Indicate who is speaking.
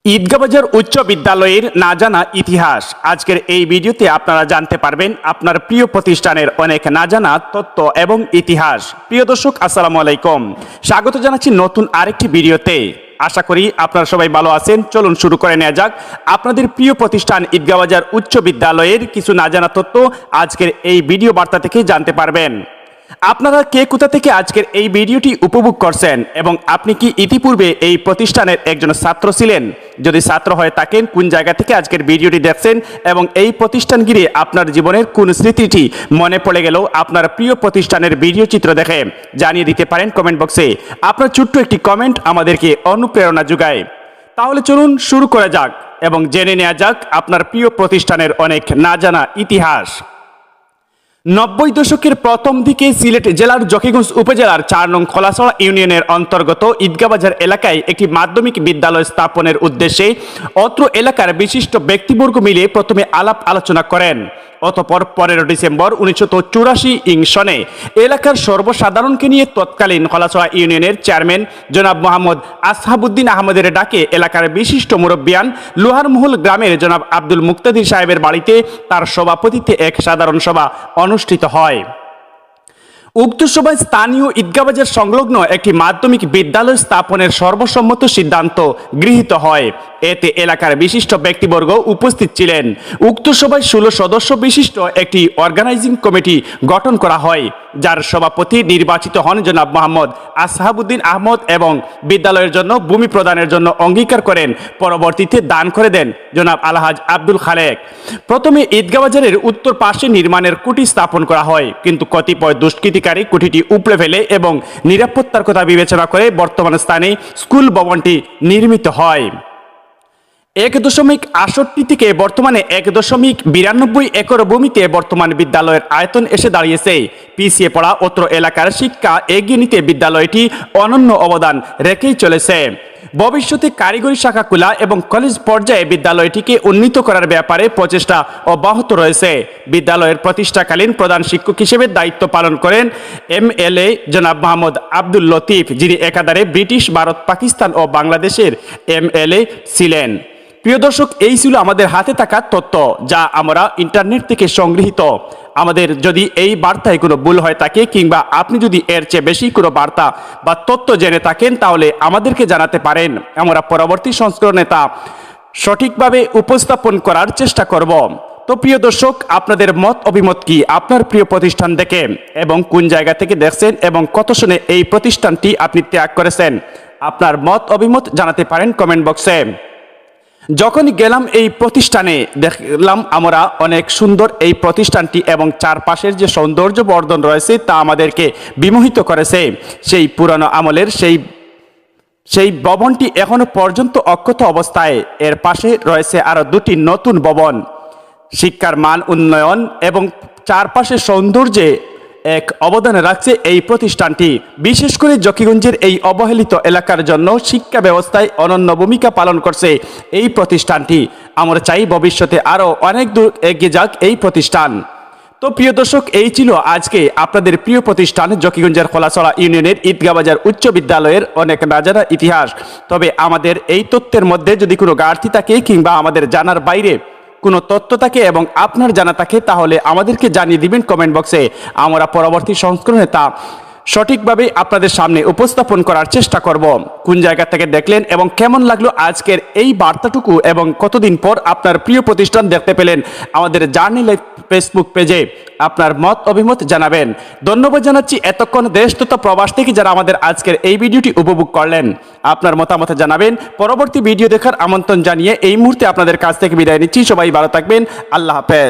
Speaker 1: ঈদগাঁও উচ্চ বিদ্যালয়ের না জানা ইতিহাস। আজকের এই ভিডিওতে আপনারা জানতে পারবেন আপনার প্রিয় প্রতিষ্ঠানের অনেক না জানা তথ্য এবং ইতিহাস। প্রিয় দর্শক, আসসালামু আলাইকুম, স্বাগত জানাচ্ছি নতুন আরেকটি ভিডিওতে। আশা করি আপনারা সবাই ভালো আছেন। চলুন শুরু করে নেওয়া যাক আপনাদের প্রিয় প্রতিষ্ঠান ঈদগাঁও উচ্চ বিদ্যালয়ের কিছু না জানা তথ্য আজকের এই ভিডিও বার্তা থেকে জানতে পারবেন। আপনারা কে কোথা থেকে আজকের এই ভিডিওটি উপভোগ করছেন এবং আপনি কি ইতিপূর্বে এই প্রতিষ্ঠানের একজন ছাত্র ছিলেন? যদি ছাত্র হয়ে থাকেন, কোন জায়গা থেকে আজকের ভিডিওটি দেখছেন এবং এই প্রতিষ্ঠান ঘিরে আপনার জীবনের কোন স্মৃতিটি মনে পড়ে গেল আপনার প্রিয় প্রতিষ্ঠানের ভিডিও চিত্র দেখে জানিয়ে দিতে পারেন কমেন্ট বক্সে। আপনার ছোট্ট একটি কমেন্ট আমাদেরকে অনুপ্রেরণা যোগায়। তাহলে চলুন শুরু করা যাক এবং জেনে নেওয়া যাক আপনার প্রিয় প্রতিষ্ঠানের অনেক না জানা ইতিহাস। 90 দশকের প্রথম দিকে সিলেট জেলার জকিগঞ্জ উপজেলার 4 নং খোলাছড়া ইউনিয়নের অন্তর্গত ঈদগাঁও এলাকায় একটি মাধ্যমিক বিদ্যালয় স্থাপনের উদ্দেশ্যে অত্র এলাকার বিশিষ্ট ব্যক্তিবর্গ মিলে প্রথমে আলাপ আলোচনা করেন। অতঃপর 15 ডিসেম্বর 1984 সনে এলাকার সর্বসাধারণকে নিয়ে তৎকালীন খোলাছড়া ইউনিয়নের চেয়ারম্যান জনাব মোহাম্মদ আসহাবউদ্দিন আহমদের ডাকে এলাকার বিশিষ্ট মুরব্বিয়ান লোহারমহল গ্রামের জনাব আব্দুল মুক্তাদির সাহেবের বাড়িতে তার সভাপতিত্বে এক সাধারণ সভা অনুষ্ঠিত হয়। উক্ত সভায় স্থানীয় ঈদগাঁও সংলগ্ন একটি মাধ্যমিক বিদ্যালয় স্থাপনের সর্বসম্মত সিদ্ধান্ত গৃহীত হয়। এতে এলাকার বিশিষ্ট ব্যক্তিবর্গ উপস্থিত ছিলেন। উক্ত সভায় 16 সদস্য বিশিষ্ট একটি অর্গানাইজিং কমিটি গঠন করা হয়, যার সভাপতি নির্বাচিত হন জনাব মোহাম্মদ আসহাবউদ্দিন আহমদ এবং বিদ্যালয়ের জন্য ভূমি প্রদানের জন্য অঙ্গীকার করেন। পরবর্তীতে দান করে দেন জনাব আলহাজ আব্দুল খালেক। প্রথমে ঈদগাঁও বাজারের উত্তর পাশে নির্মাণের কুঠি স্থাপন করা হয়, কিন্তু কতিপয় দুষ্কৃতিকারী কুঠিটি উপড়ে ফেলে এবং নিরাপত্তার কথা বিবেচনা করে বর্তমান স্থানে স্কুল ভবনটি নির্মিত হয়। 1.68 থেকে বর্তমানে 1.92 একর ভূমিতে বর্তমান বিদ্যালয়ের আয়তন এসে দাঁড়িয়েছে। পিছিয়ে পড়া অত্র এলাকার শিক্ষা এগিয়ে নিতে বিদ্যালয়টি অনন্য অবদান রেখেই চলেছে। ভবিষ্যতে কারিগরি শাখা খোলা এবং কলেজ পর্যায়ে বিদ্যালয়টিকে উন্নীত করার ব্যাপারে প্রচেষ্টা অব্যাহত রয়েছে। বিদ্যালয়ের প্রতিষ্ঠাকালীন প্রধান শিক্ষক হিসেবে দায়িত্ব পালন করেন MLA জনাব মোহাম্মদ আব্দুল লতিফ, যিনি একাধারে ব্রিটিশ, ভারত, পাকিস্তান ও বাংলাদেশের MLA ছিলেন। প্রিয় দর্শক, এই ছিল আমাদের হাতে থাকা তথ্য, যা আমরা ইন্টারনেট থেকে সংগৃহীত। আমাদের যদি এই বার্তায় কোনো ভুল হয়ে থাকে কিংবা আপনি যদি এর চেয়ে বেশি কোনো বার্তা বা তথ্য জেনে থাকেন, তাহলে আমাদেরকে জানাতে পারেন। আমরা পরবর্তী সংস্করণে তা সঠিকভাবে উপস্থাপন করার চেষ্টা করব। তো প্রিয় দর্শক, আপনাদের মত অভিমত কি আপনার প্রিয় প্রতিষ্ঠান থেকে এবং কোন জায়গা থেকে দেখছেন এবং কত সনে এই প্রতিষ্ঠানটি আপনি ত্যাগ করেছেন? আপনার মত অভিমত জানাতে পারেন কমেন্ট বক্সে। যখনই গেলাম এই প্রতিষ্ঠানে, দেখলাম আমরা অনেক সুন্দর এই প্রতিষ্ঠানটি এবং চারপাশের যে সৌন্দর্য বর্ধন রয়েছে তা আমাদেরকে বিমোহিত করেছে। সেই পুরানো আমলের সেই ভবনটি এখনো পর্যন্ত অক্ষত অবস্থায়। এর পাশে রয়েছে আরো 2টি নতুন ভবন। শিক্ষার মান উন্নয়ন এবং চারপাশের সৌন্দর্যে এক অবদান রাখছে এই প্রতিষ্ঠানটি। বিশেষ করে জকিগঞ্জের এই অবহেলিত এলাকার জন্য শিক্ষা ব্যবস্থায় অনন্য ভূমিকা পালন করছে এই প্রতিষ্ঠানটি। আমরা চাই ভবিষ্যতে আরও অনেক দূর এগিয়ে যাক এই প্রতিষ্ঠান। তো প্রিয় দর্শক, এই ছিল আজকে আপনাদের প্রিয় প্রতিষ্ঠান জকিগঞ্জের খোলাছড়া ইউনিয়নের ঈদগাঁও উচ্চ বিদ্যালয়ের অনেক না জানা ইতিহাস। তবে আমাদের এই তথ্যের মধ্যে যদি কোনো ঘাটতি থাকে কিংবা আমাদের জানার বাইরে কোনো তথ্য থাকে এবং আপনার জানা থাকে, তাহলে আমাদেরকে জানিয়ে দিবেন কমেন্ট বক্সে। আমরা পরবর্তী সংস্করণে তা সঠিকভাবে আপনাদের সামনে উপস্থাপন করার চেষ্টা করব। কোন জায়গা থেকে দেখলেন এবং কেমন লাগলো আজকের এই বার্তাটুকু এবং কতদিন পর আপনার প্রিয় প্রতিষ্ঠান দেখতে পেলেন, আমাদের জার্নি লাইভ ফেসবুক পেজে আপনার মত অভিমত জানাবেন। ধন্যবাদ জানাচ্ছি এতক্ষণ দেশ তথা প্রবাস থেকে যারা আমাদের আজকের এই ভিডিওটি উপভোগ করলেন। আপনার মতামত জানাবেন। পরবর্তী ভিডিও দেখার আমন্ত্রণ জানিয়ে এই মুহূর্তে আপনাদের কাছ থেকে বিদায় নিচ্ছি। সবাই ভালো থাকবেন। আল্লাহ হাফেজ।